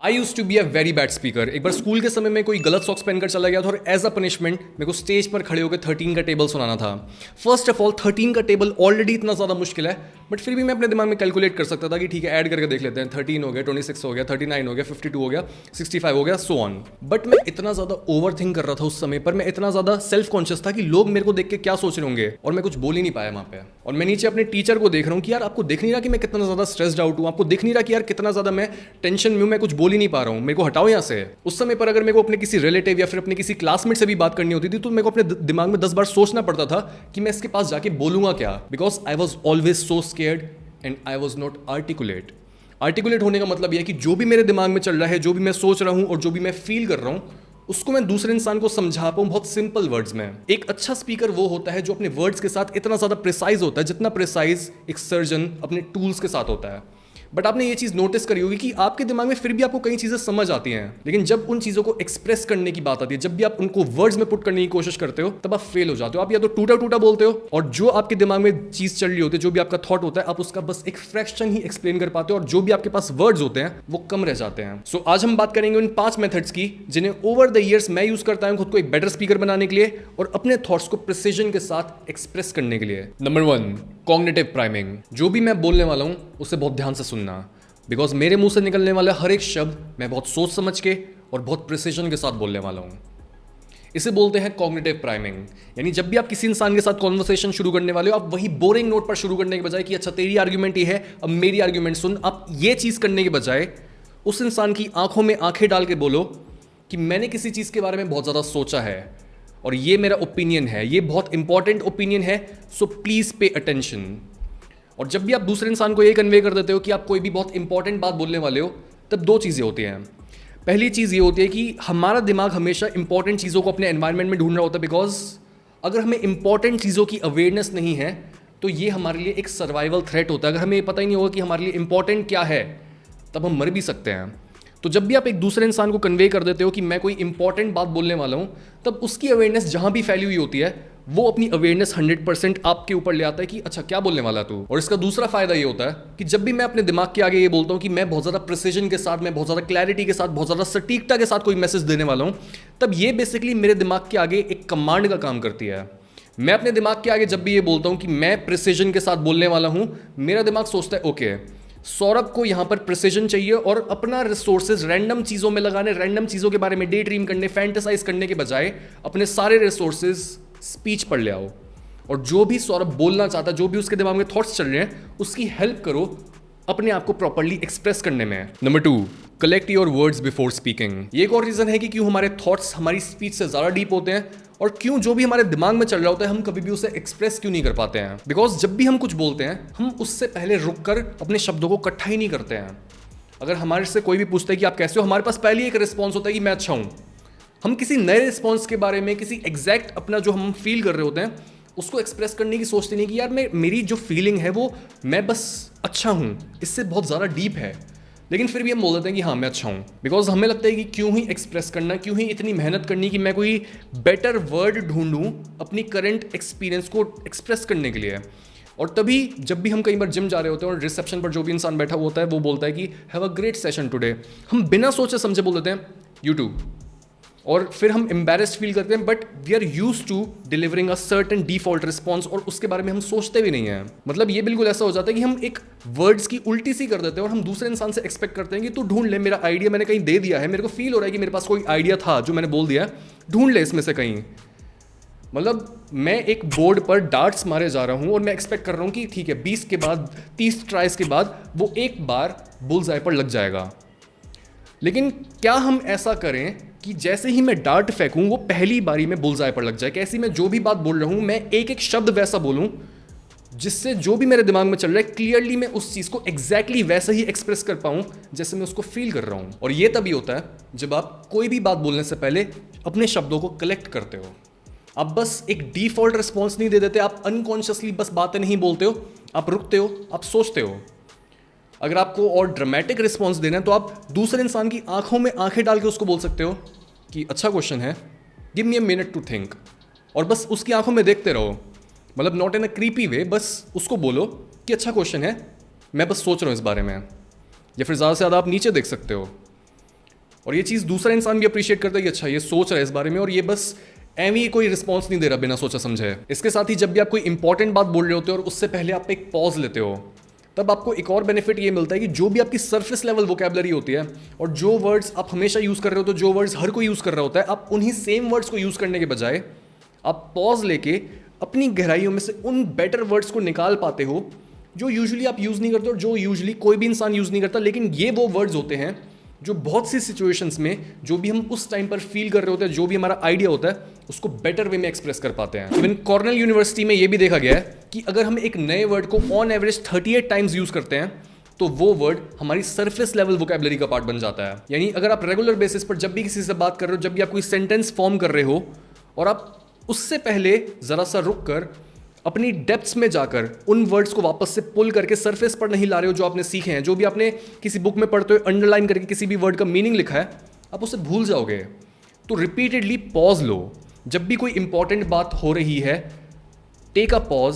I used to be a very bad speaker. एक बार school के समय में कोई गलत सॉक्स पहनकर चला गया था और एज अ पनिशमेंट मेरे को स्टेज पर खड़े होकर 13 का टेबल सुनाना था। फर्स्ट ऑफ ऑल 13 का टेबल ऑलरेडी इतना ज़्यादा मुश्किल है, बट फिर भी मैं अपने दिमाग में कैलकुलेट कर सकता था कि ठीक है, ऐड करके देख लेते हैं। 13 हो गया, 26 हो गया, 39 हो गया, 52 हो गया, 65 हो गया, सो ऑन। बट मैं इतना ज़्यादा ओवर थिंक कर रहा था उस समय पर, मैं इतना ज़्यादा सेल्फ कॉन्शियस था कि लोग मेरे को देख के क्या सोच रहे होंगे, और मैं कुछ बोल ही नहीं पाया वहाँ पे। और मैं नीचे अपने टीचर को देख रहा हूँ कि यार आपको दिख नहीं रहा कि मैं कितना ज़्यादा स्ट्रेस्ड आउट हूँ, आपको दिख नहीं रहा कि यार कितना ज़्यादा मैं टेंशन में हूँ, मैं कुछ बोल ही नहीं पा रहा हूँ, मेरे को हटाओ यहाँ से। उस समय पर अगर मेरे को अपने किसी रिलेटिव या फिर अपने किसी क्लासमेट से भी बात करनी होती थी तो मेरे को अपने दिमाग में 10 बार सोचना पड़ता था कि मैं इसके पास जाके बोलूंगा क्या, because I was always so scared and I was not articulate. Articulate होने का मतलब यह है कि जो भी मेरे दिमाग में चल रहा है, जो भी मैं सोच रहा हूं और जो भी मैं फील कर रहा हूं, उसको मैं दूसरे इंसान को समझा पाऊं बहुत सिंपल वर्ड्स में। एक अच्छा स्पीकर वो होता है जो अपने वर्ड्स के साथ इतना ज्यादा प्रिसाइज होता है जितना प्रिसाइज एक सर्जन अपने टूल्स के साथ होता है। बट आपने ये चीज़ नोटिस करी होगी कि आपके दिमाग में फिर भी आपको कई चीज़ें समझ आती हैं, लेकिन जब उन चीज़ों को एक्सप्रेस करने की बात आती है, जब भी आप उनको वर्ड्स में पुट करने की कोशिश करते हो, तब आप फेल हो जाते हो। आप या तो टूटा टूटा बोलते हो, और जो आपके दिमाग में चीज़ चल रही होती है, जो भी आपका थॉट होता है, आप उसका बस एक फ्रैक्शन ही एक्सप्लेन कर पाते हो, और जो भी आपके पास वर्ड्स होते हैं वो कम रह जाते हैं। सो आज हम बात करेंगे उन 5 मेथड्स की जिन्हें ओवर द ईयर्स मैं यूज करता हूं खुद को एक बेटर स्पीकर बनाने के लिए और अपने थॉट्स को प्रिसीजन के साथ एक्सप्रेस करने के लिए। Number 1, cognitive priming. जो भी मैं बोलने वाला हूं उसे बहुत ध्यान से सुनना, बिकॉज मेरे मुंह से निकलने वाला हर एक शब्द मैं बहुत सोच समझ के और बहुत प्रिसीजन के साथ बोलने वाला हूँ। इसे बोलते हैं कॉग्निटिव प्राइमिंग। यानी जब भी आप किसी इंसान के साथ कॉन्वर्सेशन शुरू करने वाले हो, आप वही बोरिंग नोट पर शुरू करने के बजाय कि अच्छा तेरी आर्ग्यूमेंट ये है, अब मेरी आर्ग्यूमेंट सुन, आप ये चीज़ करने के बजाय उस इंसान की आंखों में आंखें डाल के बोलो कि मैंने किसी चीज़ के बारे में बहुत ज़्यादा सोचा है और ये मेरा ओपिनियन है, ये बहुत इंपॉर्टेंट ओपिनियन है, सो प्लीज़ पे अटेंशन। और जब भी आप दूसरे इंसान को ये कन्वे कर देते हो कि आप कोई भी बहुत इंपॉर्टेंट बात बोलने वाले हो, तब 2 चीज़ें होती हैं। पहली चीज़ ये होती है कि हमारा दिमाग हमेशा इंपॉर्टेंट चीज़ों को अपने एनवायरनमेंट में ढूंढ रहा होता है, बिकॉज अगर हमें इंपॉर्टेंट चीज़ों की अवेयरनेस नहीं है तो ये हमारे लिए एक सर्वाइवल थ्रेट होता है। अगर हमें ये पता ही नहीं होगा कि हमारे लिए इंपॉर्टेंट क्या है, तब हम मर भी सकते हैं। तो जब भी आप एक दूसरे इंसान को कन्वे कर देते हो कि मैं कोई इंपॉर्टेंट बात बोलने वाला हूँ, तब उसकी अवेयरनेस जहाँ भी फैली हुई होती है, वो अपनी अवेयरनेस 100% आपके ऊपर ले आता है कि अच्छा क्या बोलने वाला तू। और इसका दूसरा फायदा ये होता है कि जब भी मैं अपने दिमाग के आगे ये बोलता हूँ कि मैं बहुत ज़्यादा प्रिसीजन के साथ, मैं बहुत ज़्यादा क्लैरिटी के साथ, बहुत ज़्यादा सटीकता के साथ कोई मैसेज देने वाला हूँ, तब ये बेसिकली मेरे दिमाग के आगे एक कमांड का काम करती है। मैं अपने दिमाग के आगे जब भी ये बोलता हूँ कि मैं प्रिसीजन के साथ बोलने वाला हूँ, मेरा दिमाग सोचता है ओके, सौरभ को यहाँ पर प्रिसीजन चाहिए, और अपना रिसोर्सेज रैंडम चीज़ों में लगाने, रैंडम चीज़ों के बारे में डे ड्रीम करने, फैंटेसाइज करने के बजाय अपने सारे रिसोर्सेज स्पीच पर ले आओ, और जो भी सौरभ बोलना चाहता है, जो भी उसके दिमाग में थॉट्स चल रहे हैं, उसकी हेल्प करो अपने आप को प्रॉपर्ली एक्सप्रेस करने में। Number 2, collect your words before speaking. ये एक और रीजन है कि क्यों हमारे थॉट्स हमारी स्पीच से ज़्यादा डीप होते हैं, और क्यों जो भी हमारे दिमाग में चल रहा होता है हम कभी भी उसे एक्सप्रेस क्यों नहीं कर पाते हैं। बिकॉज जब भी हम कुछ बोलते हैं, हम उससे पहले रुक कर अपने शब्दों को इकट्ठा ही नहीं करते हैं। अगर हमारे से कोई भी पूछता है कि आप कैसे हो, हमारे पास पहले एक रिस्पॉन्स होता है कि मैं अच्छा हूँ। हम किसी नए रिस्पॉन्स के बारे में, किसी एग्जैक्ट अपना जो हम फील कर रहे होते हैं उसको एक्सप्रेस करने की सोचते नहीं कि यार मेरी जो फीलिंग है वो मैं बस अच्छा हूँ, इससे बहुत ज़्यादा डीप है। लेकिन फिर भी हम बोल देते हैं कि हाँ मैं अच्छा हूँ, बिकॉज हमें लगता है कि क्यों ही एक्सप्रेस करना, क्यों ही इतनी मेहनत करनी कि मैं कोई बेटर वर्ड ढूंढूं अपनी करंट एक्सपीरियंस को एक्सप्रेस करने के लिए। और तभी जब भी हम कई बार जिम जा रहे होते हैं और रिसेप्शन पर जो भी इंसान बैठा हुआ होता है वो बोलता है कि have a great session today, हम बिना सोचे समझे बोल देते हैं यूट्यूब, और फिर हम एम्बेरेस्ड फील करते हैं, but we are used to delivering a certain default response, और उसके बारे में हम सोचते भी नहीं हैं। मतलब ये बिल्कुल ऐसा हो जाता है कि हम एक वर्ड्स की उल्टी सी कर देते हैं और हम दूसरे इंसान से एक्सपेक्ट करते हैं कि तू ढूंढ ले, मेरा आइडिया मैंने कहीं दे दिया है, मेरे को फील हो रहा है कि मेरे पास कोई आइडिया था जो मैंने बोल दिया है, ढूंढ ले इसमें से कहीं। मतलब मैं एक बोर्ड पर डार्ट्स मारे जा रहा हूँ और मैं एक्सपेक्ट कर रहा हूँ कि ठीक है 20 के बाद 30 ट्राइज के बाद वो एक बार बुल्सआई पर लग जाएगा। लेकिन क्या हम ऐसा करें कि जैसे ही मैं डार्ट फेंकूं वो पहली बारी में बुल्सआई पर लग जाए? कैसी मैं जो भी बात बोल रहा हूं मैं एक एक शब्द वैसा बोलूं जिससे जो भी मेरे दिमाग में चल रहा है क्लियरली मैं उस चीज़ को एग्जैक्टली वैसा ही एक्सप्रेस कर पाऊं जैसे मैं उसको फील कर रहा हूं। और ये तभी होता है जब आप कोई भी बात बोलने से पहले अपने शब्दों को कलेक्ट करते हो। आप बस एक डिफॉल्ट रिस्पॉन्स नहीं दे देते, आप अनकॉन्शियसली बस बातें नहीं बोलते हो, आप रुकते हो, आप सोचते हो। अगर आपको और ड्रामेटिक रिस्पॉन्स देना है तो आप दूसरे इंसान की आंखों में आंखें डाल के उसको बोल सकते हो कि अच्छा क्वेश्चन है, give me a minute to think, और बस उसकी आंखों में देखते रहो। मतलब नॉट इन अ क्रीपी वे, बस उसको बोलो कि अच्छा क्वेश्चन है, मैं बस सोच रहा हूँ इस बारे में। या फिर ज़्यादा से ज़्यादा आप नीचे देख सकते हो और ये चीज़ दूसरा इंसान भी अप्रिशिएट करता है कि अच्छा ये सोच रहा है इस बारे में और ये बस एम ही कोई रिस्पॉन्स नहीं दे रहा बिना सोचा समझे। इसके साथ ही जब भी आप कोई इंपॉर्टेंट बात बोल रहे होते हो और उससे पहले आप एक पॉज लेते हो, तब आपको एक और बेनिफिट ये मिलता है कि जो भी आपकी सरफेस लेवल वोकैबुलरी होती है और जो वर्ड्स आप हमेशा यूज़ कर रहे हो, तो जो वर्ड्स हर कोई यूज़ कर रहा होता है, आप उन्हीं सेम वर्ड्स को यूज़ करने के बजाय आप पॉज लेके अपनी गहराइयों में से उन बेटर वर्ड्स को निकाल पाते हो जो यूजुअली आप यूज़ नहीं करते और जो यूजुअली कोई भी इंसान यूज़ नहीं करता। लेकिन ये वो वर्ड्स होते हैं जो बहुत सी सिचुएशंस में जो भी हम उस टाइम पर फील कर रहे होते हैं, जो भी हमारा आइडिया होता है, उसको बेटर वे में एक्सप्रेस कर पाते हैं। इवन कॉर्नेल यूनिवर्सिटी में ये भी देखा गया है कि अगर हम एक नए वर्ड को ऑन एवरेज 38 टाइम्स यूज़ करते हैं तो वो वर्ड हमारी सरफेस लेवल वोकैबुलरी का पार्ट बन जाता है। यानी अगर आप रेगुलर बेसिस पर जब भी किसी से बात कर रहे हो, जब भी आप कोई सेंटेंस फॉर्म कर रहे हो और आप उससे पहले ज़रा सा रुक कर अपनी डेप्थ्स में जाकर उन वर्ड्स को वापस से पुल करके सरफेस पर नहीं ला रहे हो, जो आपने सीखे हैं, जो भी आपने किसी बुक में पढ़ते हुए अंडरलाइन करके किसी भी वर्ड का मीनिंग लिखा है, आप उसे भूल जाओगे। तो रिपीटेडली पॉज लो। जब भी कोई इंपॉर्टेंट बात हो रही है, take a pause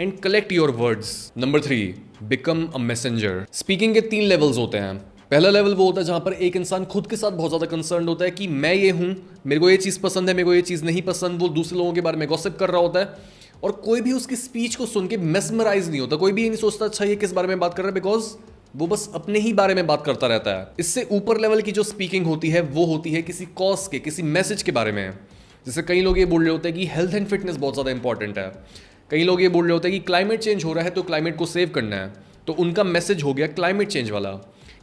and collect your words. Number 3, become a messenger. Speaking के 3 लेवल्स होते हैं। पहला लेवल वो होता है जहाँ पर एक इंसान खुद के साथ बहुत ज़्यादा कंसर्न होता है कि मैं ये हूँ, मेरे को ये चीज़ पसंद है, मेरे को ये चीज़ नहीं पसंद। वो दूसरे लोगों के बारे में गॉसिप कर रहा होता है और कोई भी उसकी स्पीच को सुन के मेस्मराइज नहीं होता। कोई भी ये नहीं सोचता अच्छा ये किस बारे में बात कर रहा है, बिकॉज वो बस अपने ही बारे में बात करता रहता है। इससे ऊपर लेवल की जो स्पीकिंग होती है वो होती है किसी कॉज के, किसी मैसेज के बारे में। जैसे कई लोग ये बोल रहे होते हैं कि हेल्थ एंड फिटनेस बहुत ज़्यादा इंपॉर्टेंट है। कई लोग ये बोल रहे होते हैं कि क्लाइमेट चेंज हो रहा है तो क्लाइमेट को सेव करना है, तो उनका मैसेज हो गया क्लाइमेट चेंज वाला।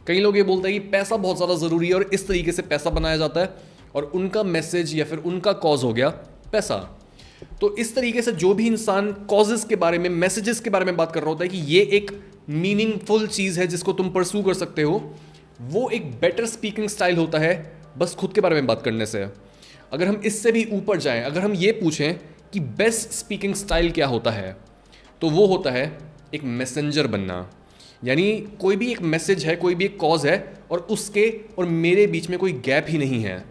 कई लोग ये बोलते हैं कि पैसा बहुत ज़्यादा ज़रूरी है और इस तरीके से पैसा बनाया जाता है, और उनका मैसेज या फिर उनका कॉज हो गया पैसा। तो इस तरीके से जो भी इंसान कॉजेस के बारे में, मैसेजेस के बारे में बात कर रहा होता है कि ये एक मीनिंगफुल चीज़ है जिसको तुम परस्यू कर सकते हो, वो एक बेटर स्पीकिंग स्टाइल होता है बस खुद के बारे में बात करने से। अगर हम इससे भी ऊपर जाएं, अगर हम ये पूछें कि बेस्ट स्पीकिंग स्टाइल क्या होता है, तो वो होता है एक मैसेंजर बनना। यानी कोई भी एक मैसेज है, कोई भी एक कॉज है और उसके और मेरे बीच में कोई गैप ही नहीं है,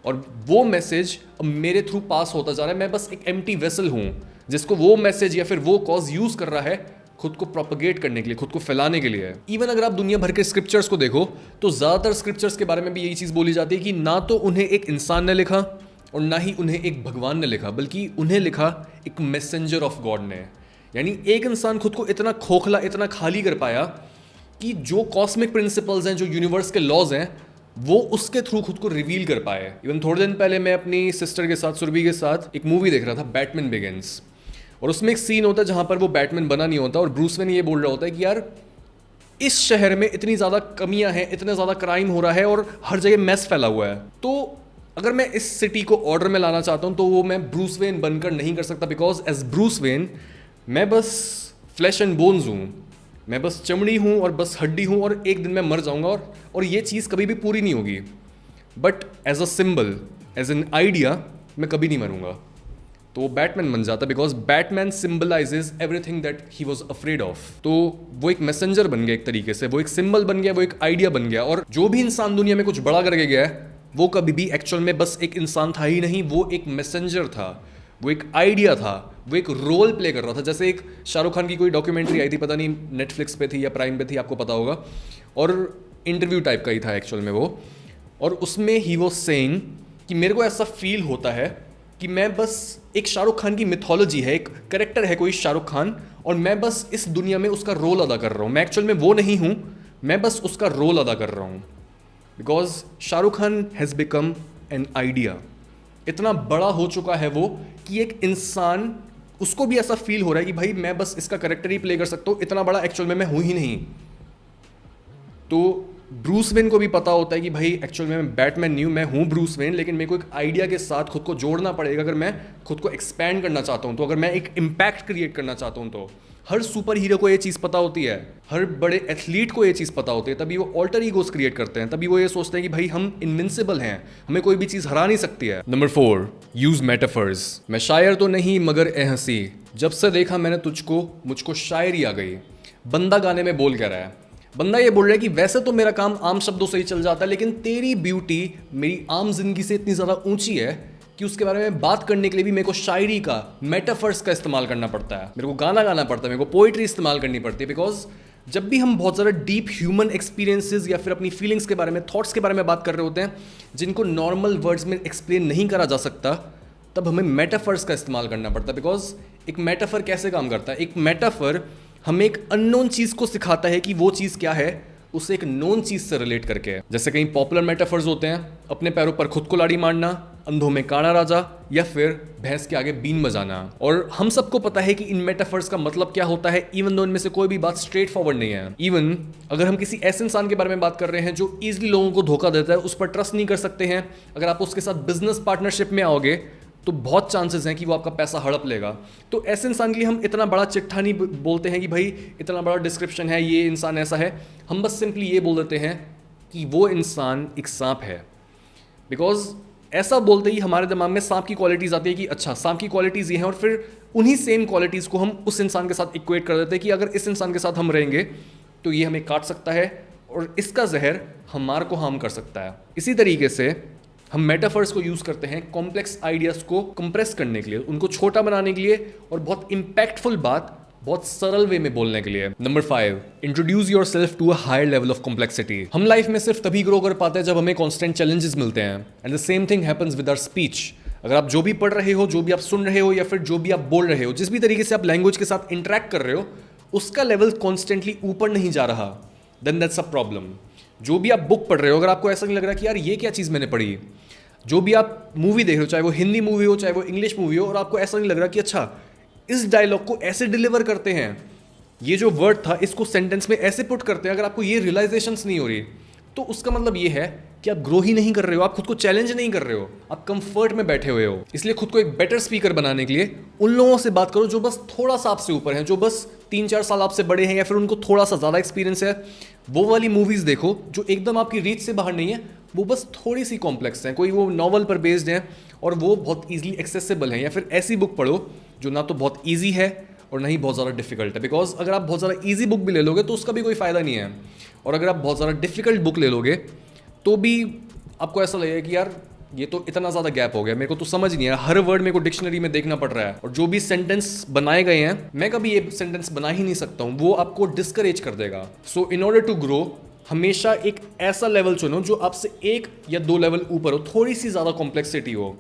और वो मैसेज अब मेरे थ्रू पास होता जा रहा है। मैं बस एक एम्प्टी वेसल हूँ जिसको वो मैसेज या फिर वो कॉज यूज़ कर रहा है खुद को प्रोपगेट करने के लिए, खुद को फैलाने के लिए। इवन अगर आप दुनिया भर के स्क्रिप्चर्स को देखो तो ज़्यादातर स्क्रिप्चर्स के बारे में भी यही चीज़ बोली जाती है कि ना तो उन्हें एक इंसान ने लिखा और ना ही उन्हें एक भगवान ने लिखा, बल्कि उन्हें लिखा एक मैसेंजर ऑफ गॉड ने। यानी एक इंसान खुद को इतना खोखला, इतना खाली कर पाया कि जो कॉस्मिक प्रिंसिपल्स हैं, जो यूनिवर्स के लॉज हैं, वो उसके थ्रू खुद को रिवील कर पाए। इवन थोड़े दिन पहले मैं अपनी सिस्टर के साथ, सुरभि के साथ, एक मूवी देख रहा था, बैटमैन बिगिंस, और उसमें एक सीन होता है जहां पर वो बैटमैन बना नहीं होता और ब्रूस वेन ये बोल रहा होता है कि यार इस शहर में इतनी ज़्यादा कमियां हैं, इतना ज़्यादा क्राइम हो रहा है और हर जगह मैस फैला हुआ है, तो अगर मैं इस सिटी को ऑर्डर में लाना चाहता हूं तो वो मैं ब्रूस वेन बनकर नहीं कर सकता, बिकॉज एज ब्रूस वेन मैं बस फ्लैश एंड बोन्स हूँ, मैं बस चमड़ी हूँ और बस हड्डी हूँ और एक दिन मैं मर जाऊँगा और ये चीज़ कभी भी पूरी नहीं होगी। But as a symbol, as an idea, मैं कभी नहीं मरूंगा। तो वो बैटमैन बन जाता, because Batman symbolises everything that he was afraid of. तो वो एक मैसेंजर बन गया एक तरीके से, वो एक सिंबल बन गया, वो एक आइडिया बन गया। और जो भी इंसान दुनिया में कुछ बड़ा करके गया है वो कभी भी एक्चुअल में बस एक इंसान था ही नहीं, वो एक मैसेंजर था, वो एक आइडिया था, वो एक रोल प्ले कर रहा था। जैसे एक शाहरुख खान की कोई डॉक्यूमेंट्री आई थी, पता नहीं नेटफ्लिक्स पे थी या प्राइम पे थी, आपको पता होगा, और इंटरव्यू टाइप का ही था एक्चुअल में वो, और उसमें ही वाज सेइंग कि मेरे को ऐसा फील होता है कि मैं बस एक शाहरुख खान की मिथोलॉजी है, एक करेक्टर है कोई शाहरुख खान, और मैं बस इस दुनिया में उसका रोल अदा कर रहा हूँ। मैं एक्चुअल में वो नहीं हूँ, मैं बस उसका रोल अदा कर रहा हूँ, because Shahrukh Khan has become an idea. इतना बड़ा हो चुका है वो कि एक इंसान, उसको भी ऐसा फील हो रहा है कि भाई मैं बस इसका कैरेक्टर ही प्ले कर सकता हूँ, इतना बड़ा एक्चुअल में मैं हूँ ही नहीं। तो ब्रूस वेन को भी पता होता है कि भाई एक्चुअल में मैं बैटमैन नहीं हूँ, मैं हूँ ब्रूस वेन, लेकिन मेरे को एक आइडिया के साथ खुद को जोड़ना पड़ेगा अगर मैं खुद को एक्सपैंड करना चाहता हूँ, तो अगर मैं एक इम्पैक्ट क्रिएट करना चाहता हूँ। तो हर सुपर हीरो को ये चीज़ पता होती है, हर बड़े एथलीट को ये चीज़ पता होती है, तभी वो ऑल्टर ईगोस क्रिएट करते हैं, तभी वो ये सोचते हैं कि भाई हम इनविंसिबल हैं, हमें कोई भी चीज़ हरा नहीं सकती है। Number 4, use metaphors. मैं शायर तो नहीं मगर ए हंसी, जब से देखा मैंने तुझको मुझको शायरी आ गई। बंदा गाने में बोल कह रहा है, बंदा ये बोल रहा है कि वैसे तो मेरा काम आम शब्दों से ही चल जाता है, लेकिन तेरी ब्यूटी मेरी आम जिंदगी से इतनी ज़्यादा ऊंची है कि उसके बारे में बात करने के लिए भी मेरे को शायरी का, मेटाफर्स का इस्तेमाल करना पड़ता है, मेरे को गाना गाना पड़ता है, मेरे को पोइट्री इस्तेमाल करनी पड़ती है, बिकॉज जब भी हम बहुत ज़्यादा डीप ह्यूमन एक्सपीरियंसेस या फिर अपनी फीलिंग्स के बारे में, थॉट्स के बारे में बात कर रहे होते हैं जिनको नॉर्मल वर्ड्स में एक्सप्लेन नहीं करा जा सकता, तब हमें मेटाफर्स का इस्तेमाल करना पड़ता है। बिकॉज एक मेटाफर कैसे काम करता है? एक मेटाफर हमें एक अननोन चीज़ को सिखाता है कि वो चीज़ क्या है, उसे एक नोन चीज़ से रिलेट करके। जैसे कई पॉपुलर मेटाफर्स होते हैं, अपने पैरों पर खुद को लाड़ी मारना, अंधों में काना राजा, या फिर भैंस के आगे बीन बजाना। और हम सबको पता है कि इन मेटाफर्स का मतलब क्या होता है, इवन दो इनमें से कोई भी बात स्ट्रेट फॉरवर्ड नहीं है। इवन अगर हम किसी ऐसे इंसान के बारे में बात कर रहे हैं जो ईजिली लोगों को धोखा देता है, उस पर ट्रस्ट नहीं कर सकते हैं, अगर आप उसके साथ बिजनेस पार्टनरशिप में आओगे तो बहुत चांसेस हैं कि वो आपका पैसा हड़प लेगा। तो ऐसे इंसान के लिए हम इतना बड़ा चिट्ठा नहीं बोलते हैं कि भाई इतना बड़ा डिस्क्रिप्शन है, ये इंसान ऐसा है। हम बस सिंपली ये बोल देते हैं कि वो इंसान एक सांप है। बिकॉज ऐसा बोलते ही हमारे दिमाग में सांप की क्वालिटीज़ आती है कि अच्छा सांप की क्वालिटीज़ ये हैं, और फिर उन्हीं सेम क्वालिटीज़ को हम उस इंसान के साथ इक्वेट कर देते हैं कि अगर इस इंसान के साथ हम रहेंगे तो ये हमें काट सकता है और इसका जहर हमारे को हार्म कर सकता है। इसी तरीके से हम मेटाफर्स को यूज़ करते हैं कॉम्प्लेक्स आइडियाज़ को कंप्रेस करने के लिए, उनको छोटा बनाने के लिए, और बहुत इंपैक्टफुल बात बहुत सरल वे में बोलने के लिए। Number 5, introduce yourself to a higher level of complexity. हम लाइफ में सिर्फ तभी ग्रो कर पाते हैं जब हमें कॉन्स्टेंट चैलेंजेस मिलते हैं, and the same thing happens with our speech. अगर आप जो भी पढ़ रहे हो, जो भी आप सुन रहे हो, या फिर जो भी आप बोल रहे हो, जिस भी तरीके से आप लैंग्वेज के साथ इंटरेक्ट कर रहे हो, उसका लेवल कॉन्स्टेंटली ऊपर नहीं जा रहा, देन दैट्स अ प्रॉब्लम। जो भी आप बुक पढ़ रहे हो, अगर आपको ऐसा नहीं लग रहा कि यार ये क्या चीज़ मैंने पढ़ी, जो भी आप मूवी देख रहे हो, चाहे वो हिंदी मूवी हो चाहे वो इंग्लिश मूवी हो, और आपको ऐसा नहीं लग रहा कि अच्छा इस डायलॉग को ऐसे डिलीवर करते हैं, ये जो वर्ड था इसको सेंटेंस में ऐसे पुट करते हैं, अगर आपको ये रियलाइजेशंस नहीं हो रही, तो उसका मतलब ये है कि आप ग्रो ही नहीं कर रहे हो, आप खुद को चैलेंज नहीं कर रहे हो, आप कंफर्ट में बैठे हुए हो। इसलिए खुद को एक बेटर स्पीकर बनाने के लिए उन लोगों से बात करो जो बस थोड़ा सा आपसे ऊपर हैं, जो बस 3-4 साल आपसे बड़े हैं, या फिर उनको थोड़ा सा ज़्यादा एक्सपीरियंस है। वो वाली मूवीज़ देखो जो एकदम आपकी रीच से बाहर नहीं है, वो बस थोड़ी सी कॉम्प्लेक्स हैं, कोई वो नॉवल पर बेस्ड हैं और वो बहुत ईजिली एक्सेसिबल हैं। या फिर ऐसी बुक पढ़ो जो ना तो बहुत ईजी है और ना ही बहुत ज़्यादा डिफिकल्ट है। बिकॉज अगर आप बहुत ज़्यादा ईजी बुक भी ले लोगे तो उसका भी कोई फ़ायदा नहीं है, और अगर आप बहुत ज़्यादा डिफिकल्ट बुक ले लोगे तो भी आपको ऐसा लगेगा कि यार ये तो इतना ज़्यादा गैप हो गया, मेरे को तो समझ नहीं है, हर वर्ड मेरे को डिक्शनरी में देखना पड़ रहा है, और जो भी सेंटेंस बनाए गए हैं मैं कभी ये सेंटेंस बना ही नहीं सकता हूँ, वो आपको डिस्करेज कर देगा। सो इन ऑर्डर टू ग्रो हमेशा एक ऐसा लेवल चुनो जो आपसे 1 या 2 लेवल ऊपर हो, थोड़ी सी ज़्यादा कॉम्प्लेक्सिटी हो।